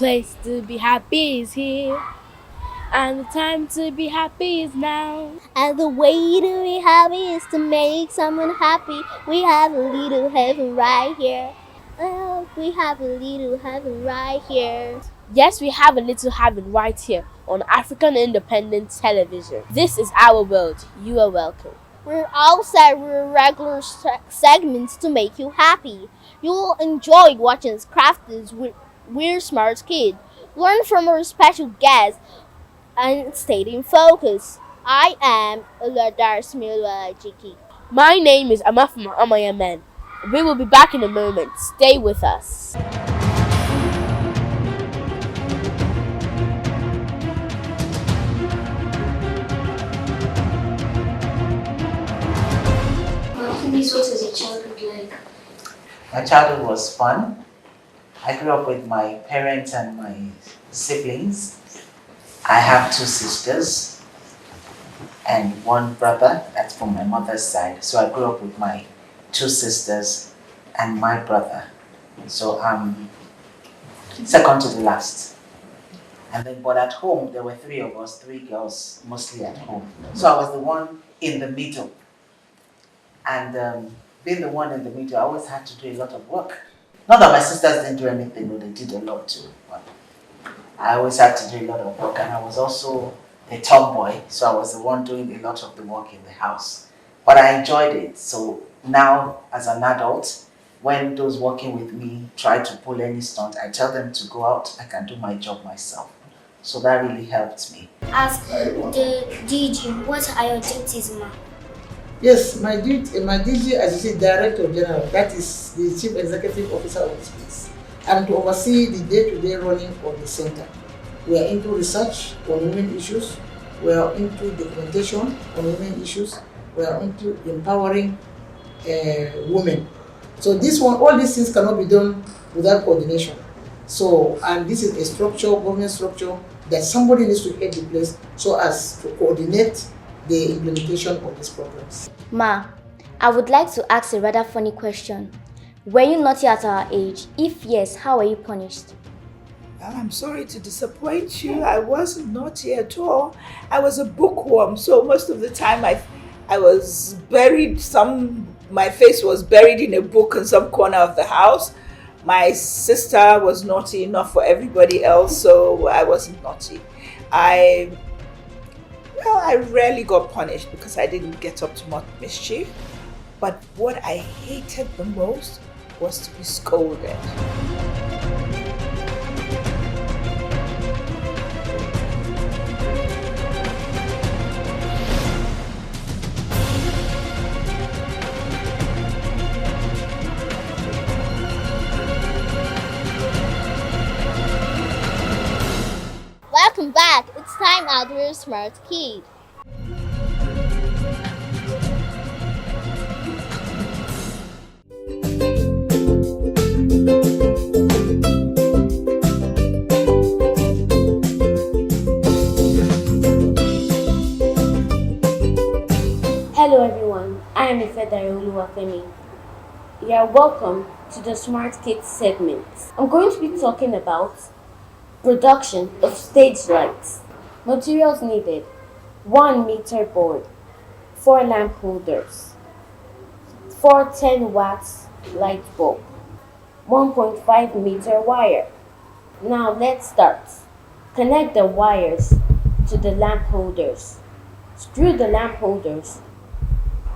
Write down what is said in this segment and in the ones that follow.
place to be happy is here, and the time to be happy is now. And the way to be happy is to make someone happy. We have a little heaven right here. Oh, we have a little heaven right here. Yes, we have a little heaven right here on African Independent Television. This is our world. You are welcome. We're outside with regular segments to make you happy. You will enjoy watching us craft this with We're Smart Kid. Learn from our special guests and stay in focus. I am Uladar Smilwalajiki. My name is Amafama Amayaman. We will be back in a moment. Stay with us. Please, what was your childhood like? My childhood was fun. I grew up with my parents and my siblings. I have two sisters and one brother. That's from my mother's side. So I grew up with my two sisters and my brother. So I'm second to the last. And then, but at home, there were three of us, three girls, mostly at home. So I was the one in the middle. And being the one in the middle, I always had to do a lot of work. Not that my sisters didn't do anything, but they did a lot too. But I always had to do a lot of work, and I was also a tomboy, so I was the one doing a lot of the work in the house. But I enjoyed it. So now, as an adult, when those working with me try to pull any stunt, I tell them to go out, I can do my job myself. So that really helped me. Ask the DG, what are your duties, ma? Yes, my duty as you say, Director General, that is the Chief Executive Officer of this place, and to oversee the day-to-day running of the center. We are into research on women issues, we are into documentation on women issues, we are into empowering women. So all these things cannot be done without coordination. So, and this is a structure, government structure, that somebody needs to head the place so as to coordinate the implementation of these programs. Ma, I would like to ask a rather funny question. Were you naughty at our age? If yes, how were you punished? Well, I'm sorry to disappoint you. I wasn't naughty at all. I was a bookworm, so most of the time I was buried, my face was buried in a book in some corner of the house. My sister was naughty enough for everybody else, so I wasn't naughty. I rarely got punished because I didn't get up to much mischief. But what I hated the most was to be scolded. Welcome back. It's time out with We're Smart Kid. Hello everyone, I am Ifedayolu Wafemi. You are welcome to the Smart Kids segment. I'm going to be talking about production of stage lights. Materials needed: 1 meter board, 4 lamp holders, 4 10-watt light bulb, 1.5 meter wire. Now let's start. Connect the wires to the lamp holders. Screw the lamp holders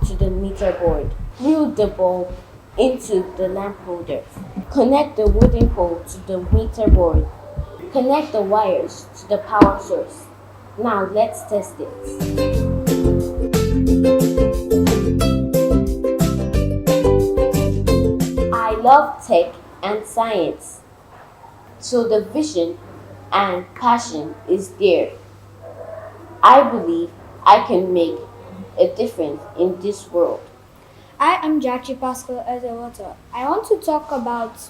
to the meter board. Screw the bulb into the lamp holders. Connect the wooden pole to the meter board. Connect the wires to the power source. Now let's test it. I love tech and science, so the vision and passion is there. I believe I can make a difference in this world. I am Jackie Pascal Ezewota. I want to talk about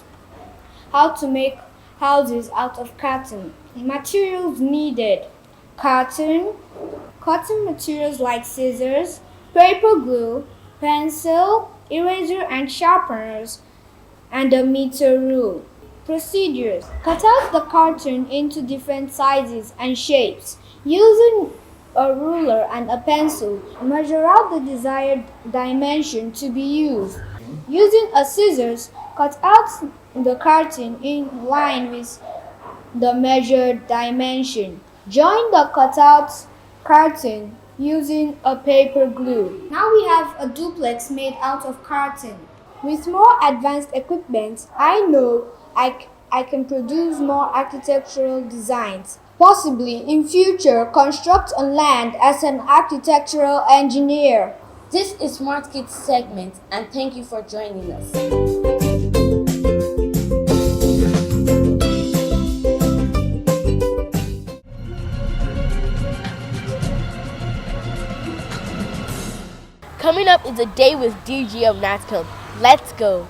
how to make houses out of cotton. Materials needed: cotton materials like scissors, paper glue, pencil, eraser and sharpeners, and a meter rule. Procedures. Cut out the cartoon into different sizes and shapes. Using a ruler and a pencil, measure out the desired dimension to be used. Using a scissors, cut out the cartoon in line with the measured dimension. Join the cutout carton using a paper glue. Now we have a duplex made out of carton. With more advanced equipment, I know I can produce more architectural designs. Possibly in future construct on land as an architectural engineer. This is Smart Kids segment, and thank you for joining us. Coming up is a day with DG of NATCOM. Let's go.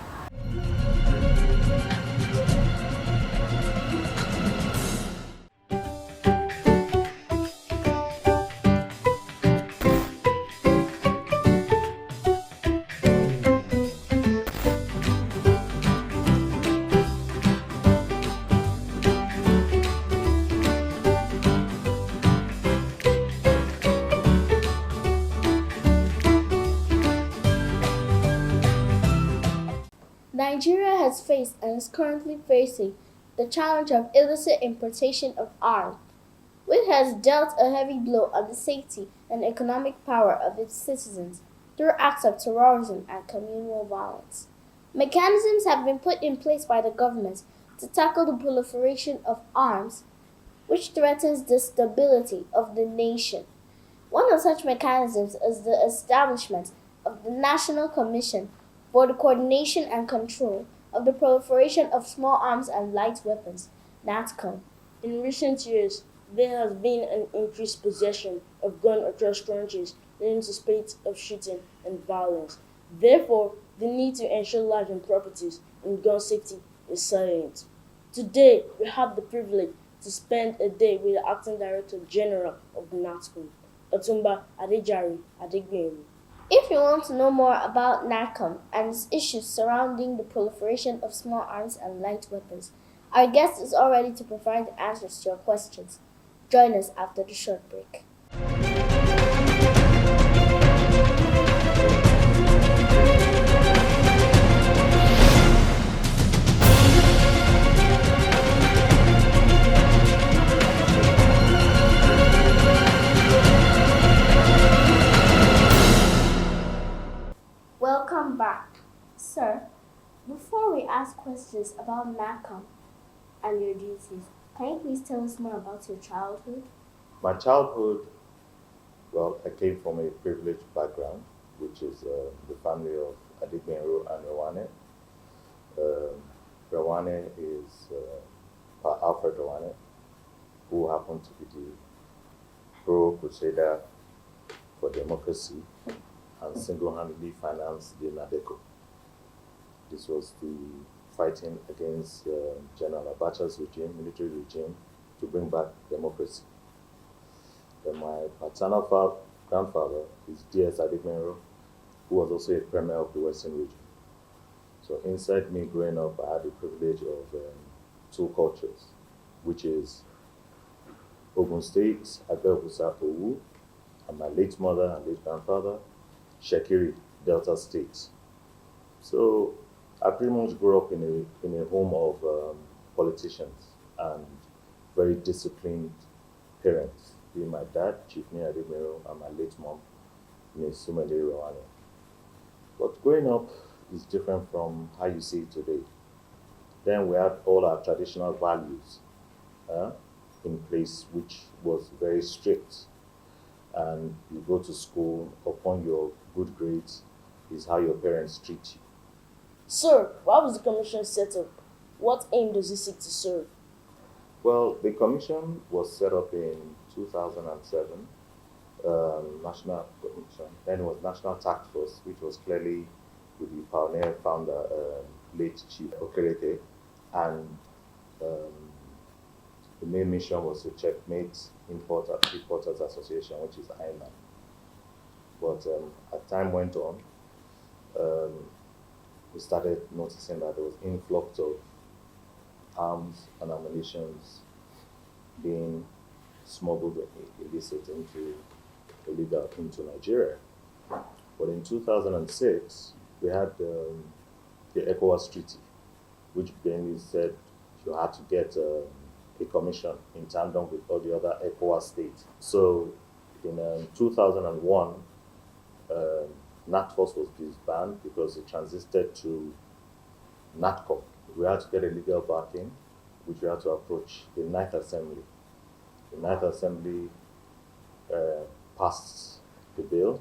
Nigeria has faced and is currently facing the challenge of illicit importation of arms, which has dealt a heavy blow on the safety and economic power of its citizens through acts of terrorism and communal violence. Mechanisms have been put in place by the government to tackle the proliferation of arms, which threatens the stability of the nation. One of such mechanisms is the establishment of the National Commission for the Coordination and Control of the Proliferation of Small Arms and Light Weapons, NATCOM. In recent years, there has been an increased possession of guns across countries, leading to spate of shooting and violence. Therefore, the need to ensure life and properties and gun safety is salient. Today, we have the privilege to spend a day with the Acting Director General of the NATCOM, OTUNBA Adegbenro. If you want to know more about NATCOM and its issues surrounding the proliferation of small arms and light weapons, our guest is all ready to provide answers to your questions. Join us after the short break. Welcome back. Sir, before we ask questions about NATCOM and your duties, can you please tell us more about your childhood? My childhood, well, I came from a privileged background, which is the family of Adegbenro and Rawane. Rawane is Alfred Rawane, who happened to be the pro-crusader for democracy and single-handedly financed the Nadeco. This was the fighting against General Abacha's regime, military regime, to bring back democracy. Then my paternal grandfather is D.S. Adegbenro, who was also a premier of the Western region. So inside me growing up, I had the privilege of two cultures, which is Ogun State, Abeokuta, Owu, and my late mother and late grandfather, Shekiri, Delta State. So I pretty much grew up in a home of politicians and very disciplined parents, being my dad, Chief Nia Adegbenro, and my late mom, Ms. Sumede Rawane. But growing up is different from how you see it today. Then we had all our traditional values in place, which was very strict. And you go to school, upon your good grades is how your parents treat you. Sir, why was the commission set up? What aim does it seek to serve? Well, the commission was set up in 2007, National Commission. Then it was National Task Force, which was clearly with the pioneer founder, late Chief Okereke. And the main mission was to checkmate Importers Association, which is IMA. But as time went on, we started noticing that there was influx of arms and ammunition being smuggled illicit illegal into Nigeria. But in 2006, we had the ECOWAS Treaty, which mainly said you had to get a commission in tandem with all the other ECOWAS states. So in 2001, NATFOS was disbanded because it transited to NATCOM. We had to get a legal backing, which we had to approach the Ninth Assembly. The Ninth Assembly passed the bill,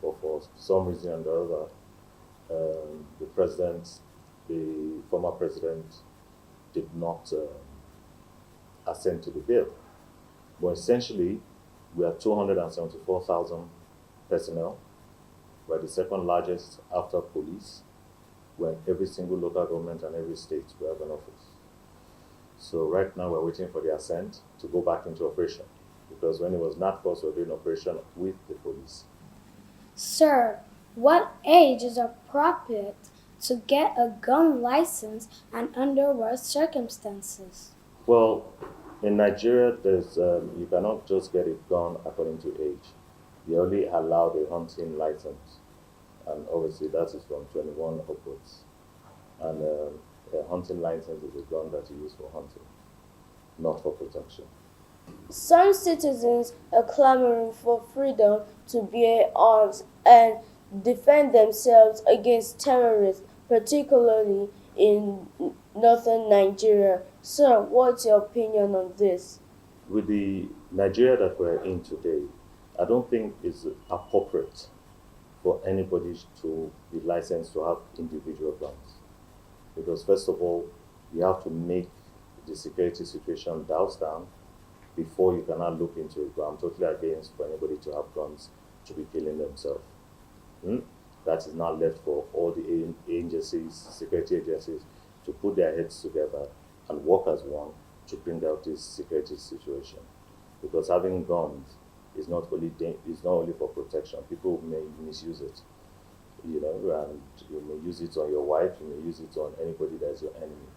but for some reason or the other, the former president, did not assent to the bill. But essentially, we are 274,000 personnel. We're the second largest after police, when every single local government and every state will have an office. So right now we're waiting for the assent to go back into operation, because when it was NATFOS, we were doing operation with the police. Sir, what age is appropriate to get a gun license and under what circumstances? Well, in Nigeria, there's you cannot just get a gun according to age. They only allow a hunting license, and obviously that is from 21 upwards. And a hunting license is a gun that you use for hunting, not for protection. Some citizens are clamoring for freedom to bear arms and defend themselves against terrorists, particularly in northern Nigeria. Sir, what's your opinion on this? With the Nigeria that we're in today, I don't think it's appropriate for anybody to be licensed to have individual guns. Because first of all, you have to make the security situation down before you can now look into it. But I'm totally against for anybody to have guns to be killing themselves. That is now left for all the agencies, security agencies, to put their heads together and work as one to bring out this security situation. Because having guns is not only for protection. People may misuse it, and you may use it on your wife, you may use it on anybody that is your enemy.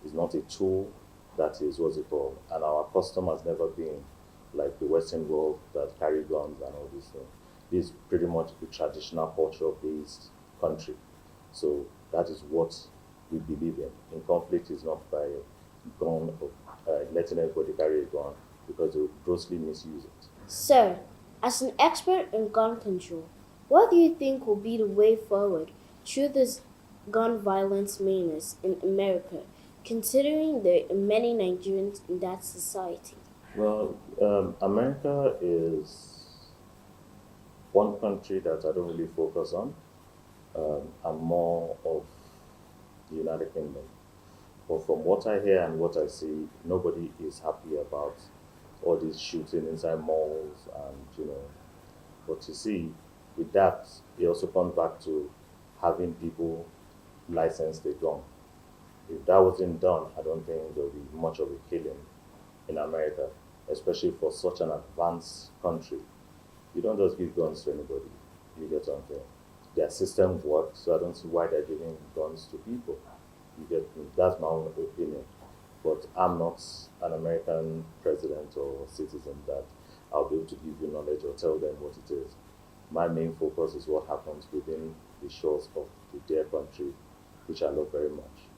It's not a tool that is and our custom has never been like the Western world that carry guns and all these things. This is pretty much a traditional culture-based country. So that is what we believe in. Conflict is not by gun or letting everybody carry a gun, because they will grossly misuse it. Sir, as an expert in gun control, what do you think will be the way forward through this gun violence menace in America, considering there are many Nigerians in that society? Well, America is one country that I don't really focus on. I'm more of the United Kingdom. But from what I hear and what I see, nobody is happy about all this shooting inside malls and, But you see, with that, it also comes back to having people license their gun. If that wasn't done, I don't think there would be much of a killing in America, especially for such an advanced country. You don't just give guns to anybody. You get what I'm saying? Their system works, so I don't see why they're giving guns to people. You get me? That's my own opinion. But I'm not an American president or citizen that I'll be able to give you knowledge or tell them what it is. My main focus is what happens within the shores of the dear country, which I love very much,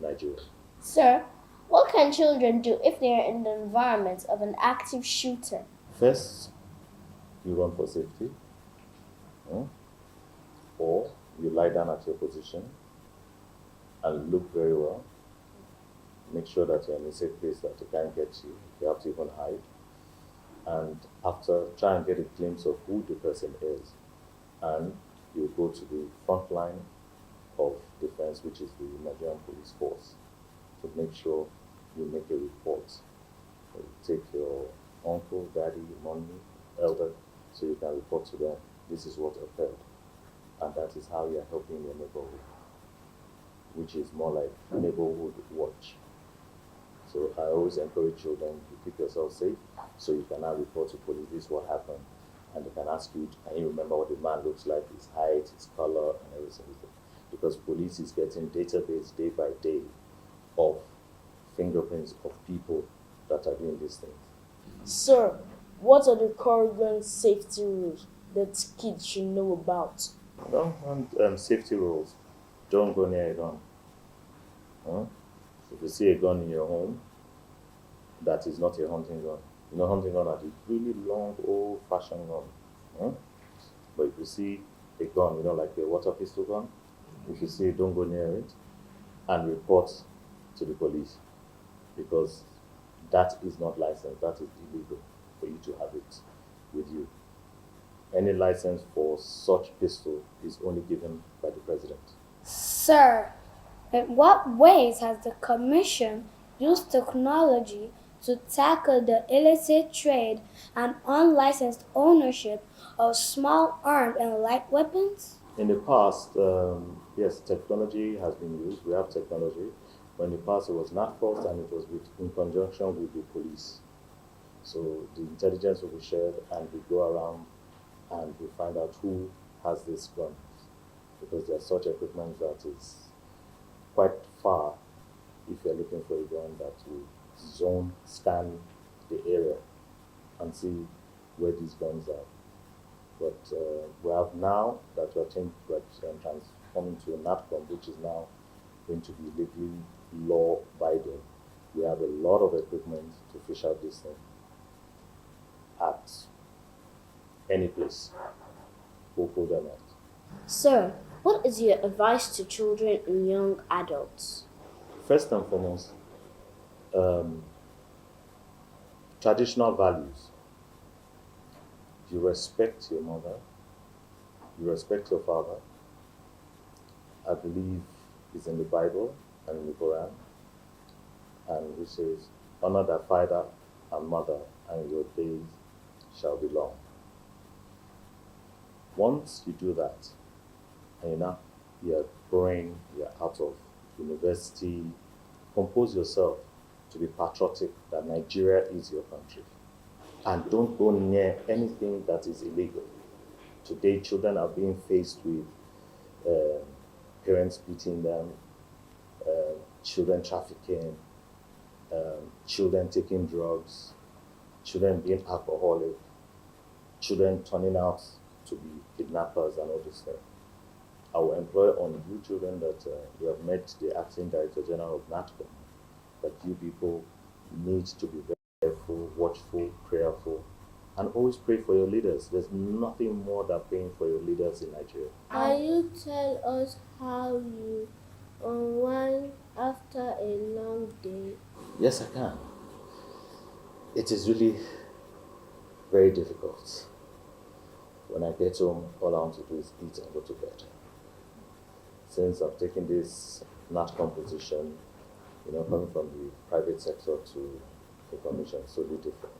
Nigeria. Sir, what can children do if they are in the environment of an active shooter? First, you run for safety, or you lie down at your position and look very well. Make sure that you're in a safe place that they can't get you. You have to even hide. And after, try and get a glimpse of who the person is. And you go to the front line of defense, which is the Nigerian Police Force, to make sure you make a report. You take your uncle, daddy, mommy, elder, so you can report to them, this is what occurred. And that is how you are helping your neighborhood, which is more like neighborhood watch. So I always encourage children to keep yourself safe, so you can now report to police, this is what happened. And they can ask you, can you remember what the man looks like, his height, his color, and everything. Because police is getting database day by day of fingerprints of people that are doing these things. Sir, what are the current safety rules that kids should know about? Don't want safety rules. Don't go near a gun. Huh? If you see a gun in your home, that is not a hunting gun. You know, hunting gun are the really long, old-fashioned gun. Huh? But if you see a gun, like a water pistol gun, if you see it, don't go near it and report to the police, because that is not licensed. That is illegal for you to have it with you. Any license for such pistol is only given by the president. Sir, in what ways has the Commission used technology to tackle the illicit trade and unlicensed ownership of small armed and light weapons? In the past, yes, technology has been used. We have technology. But in the past, it was not forced, and it was in conjunction with the police. So the intelligence will be shared, and we go around and we find out who has this gun, because there's such equipment that is quite far. If you're looking for a gun, that will scan the area and see where these guns are. But we have now that we're transforming to a NATCOM, which is now going to be legally law-abiding. We have a lot of equipment to fish out this thing at any place. We'll pull them out. Sir, what is your advice to children and young adults? First and foremost, traditional values. You respect your mother, you respect your father. I believe it's in the Bible and in the Quran, and which says, honor thy father and mother, and your days shall be long. Once you do that, and you're growing, you're out of university, compose yourself to be patriotic that Nigeria is your country. And don't go near anything that is illegal. Today, children are being faced with parents beating them, children trafficking, children taking drugs, children being alcoholic, children turning out to be kidnappers and all these things. I will employ on you children that you have met the Acting Director General of NATCOM, that you people need to be very careful, watchful, prayerful, and always pray for your leaders. There's nothing more than praying for your leaders in Nigeria. Can you tell us how you unwind after a long day? Yes, I can. It is really very difficult. When I get home, all I want to do is eat and go to bed. Since I've taken this NATCOM position, coming from the private sector to the commission, it's totally different.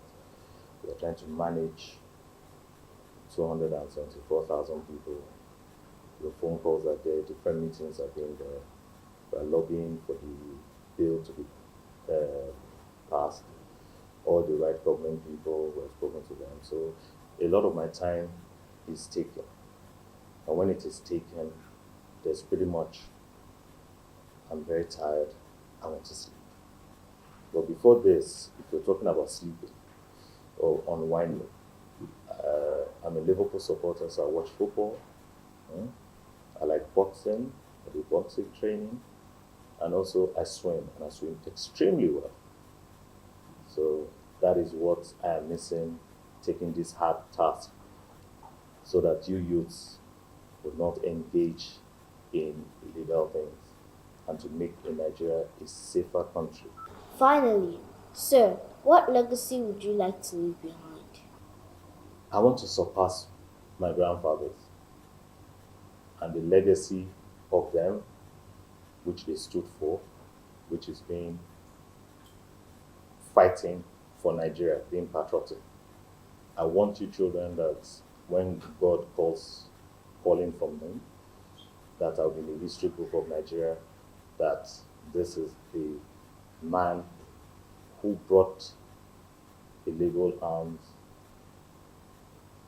We are trying to manage 274,000 people. Your phone calls are there, different meetings are being there. We are lobbying for the bill to be passed. All the right government people, we have spoken to them. So a lot of my time is taken. And when it is taken, there's pretty much, I'm very tired, I want to sleep. But before this, if you're talking about sleeping or unwinding, I'm a Liverpool supporter, so I watch football. I like boxing, I do boxing training, and also I swim, and I swim extremely well. So that is what I am missing, taking this hard task, so that you youths will not engage in illegal things, and to make Nigeria a safer country. Finally, sir, what legacy would you like to leave behind? I want to surpass my grandfathers and the legacy of them, which they stood for, which is being fighting for Nigeria, being patriotic. I want you children that when God calling from them, that I'll be in the history book of Nigeria, that this is a man who brought illegal arms,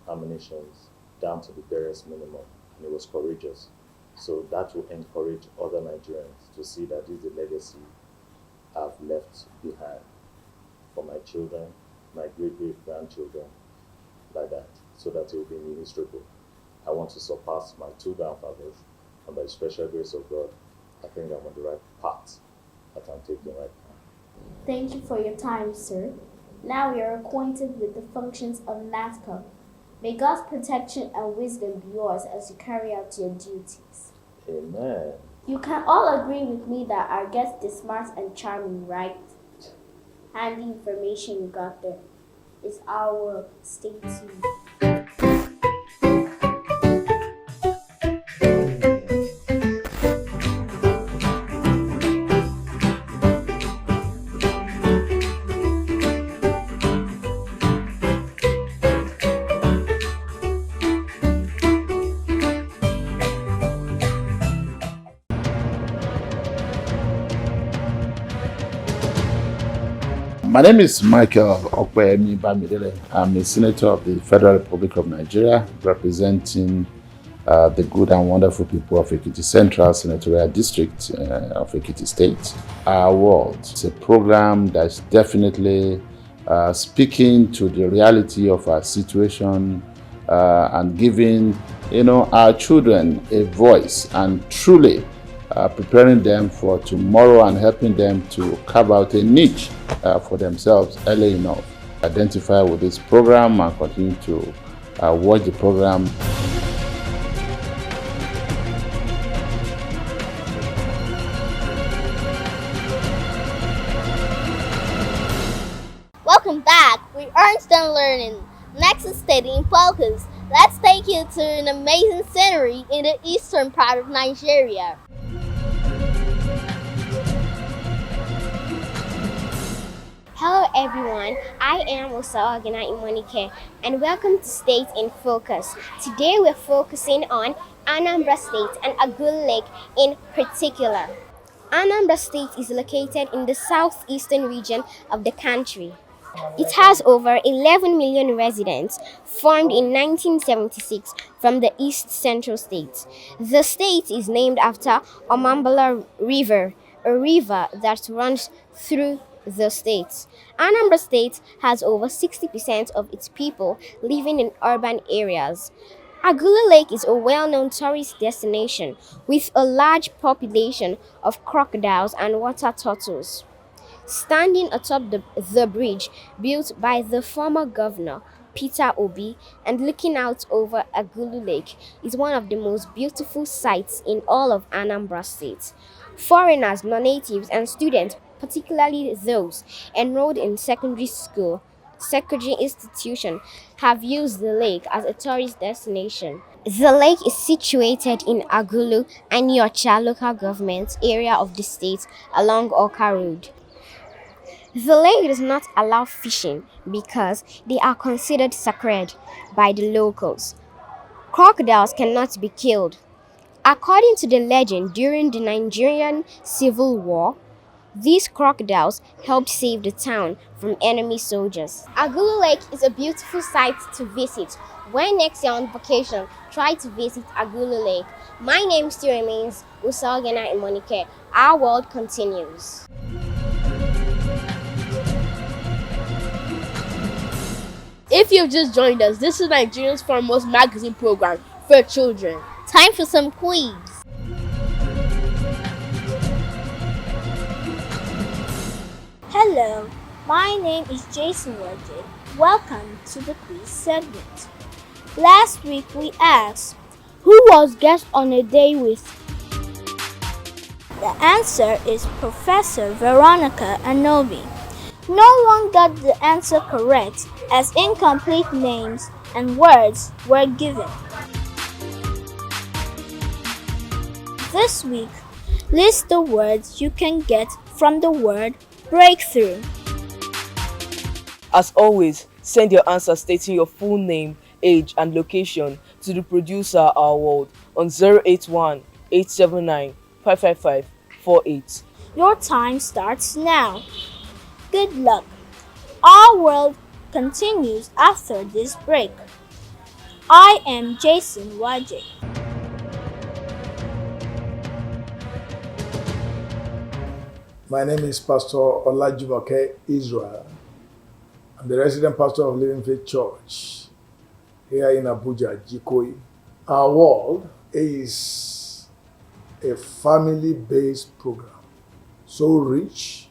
ammunitions down to the barest minimum, and he was courageous. So that will encourage other Nigerians to see that this is a legacy I've left behind for my children, my great grandchildren, like that, so that it will be ministrable. I want to surpass my two grandfathers, and by the special grace of God, I think I'm on the right path that I'm taking right now. Thank you for your time, sir. Now we are acquainted with the functions of NATCO. May God's protection and wisdom be yours as you carry out your duties. Amen. You can all agree with me that our guest is smart and charming, right? And the information you got there is our world. Stay tuned. My name is Michael Okwemi Bamidele. I'm a senator of the Federal Republic of Nigeria, representing the good and wonderful people of Ekiti Central Senatorial District of Ekiti State. Our World is a program that's definitely speaking to the reality of our situation and giving, our children a voice and truly preparing them for tomorrow and helping them to carve out a niche for themselves early enough. Identify with this program and continue to watch the program. Welcome back. We aren't done learning. Next is studying focus. Let's take you to an amazing scenery in the eastern part of Nigeria. Hello everyone, I am Osawagina Imonike and welcome to State in Focus. Today we're focusing on Anambra State and Agul Lake in particular. Anambra State is located in the southeastern region of the country. It has over 11 million residents, formed in 1976 from the East Central states. The state is named after Omambala River, a river that runs through the state. Anambra State has over 60% of its people living in urban areas. Agulu Lake is a well-known tourist destination with a large population of crocodiles and water turtles. Standing atop the bridge built by the former governor, Peter Obi, and looking out over Agulu Lake is one of the most beautiful sights in all of Anambra State. Foreigners, non-natives, and students, particularly those enrolled in secondary institution, have used the lake as a tourist destination. The lake is situated in Agulu and Yocha local government area of the state along Oka Road. The lake does not allow fishing because they are considered sacred by the locals. Crocodiles cannot be killed. According to the legend, during the Nigerian Civil War, these crocodiles helped save the town from enemy soldiers. Agulu Lake is a beautiful site to visit. When next you're on vacation, try to visit Agulu Lake. My name still remains Usagena Imonike. Our world continues. If you've just joined us, this is Nigeria's foremost magazine program for children. Time for some quiz. Hello, my name is Jason Wade. Welcome to the quiz segment. Last week we asked, who was guest on a day with? The answer is Professor Veronica Anobi. No one got the answer correct as incomplete names and words were given. This week, list the words you can get from the word breakthrough. As always, send your answer stating your full name, age, and location to the producer Our World on 081 879 55548. Your time starts now. Good luck. Our world continues after this break. I am Jason Wajek. My name is Pastor Olajumoke Israel. I'm the resident pastor of Living Faith Church here in Abuja, Jikoi. Our world is a family-based program, so rich,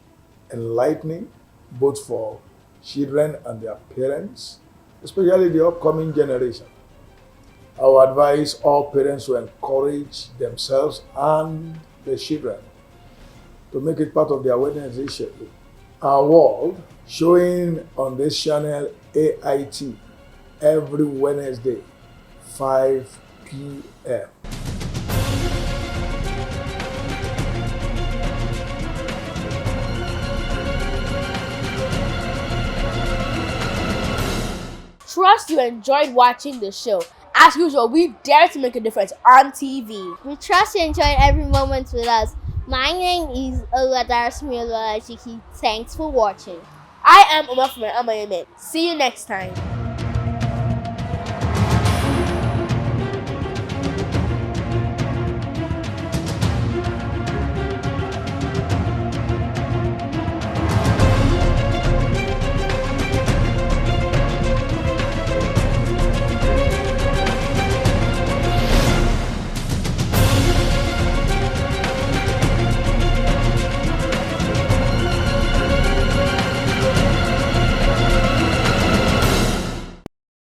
enlightening, both for children and their parents, especially the upcoming generation. I would advise all parents to encourage themselves and the children to make it part of their Wednesday schedule. Our world showing on this channel AIT every Wednesday, 5 p.m. Trust you enjoyed watching the show. As usual, we dare to make a difference on TV. We trust you enjoyed every moment with us. My name is Oluwadarasimi Oluwalajiki. Thanks for watching. I am Uma from Amayemen. See you next time.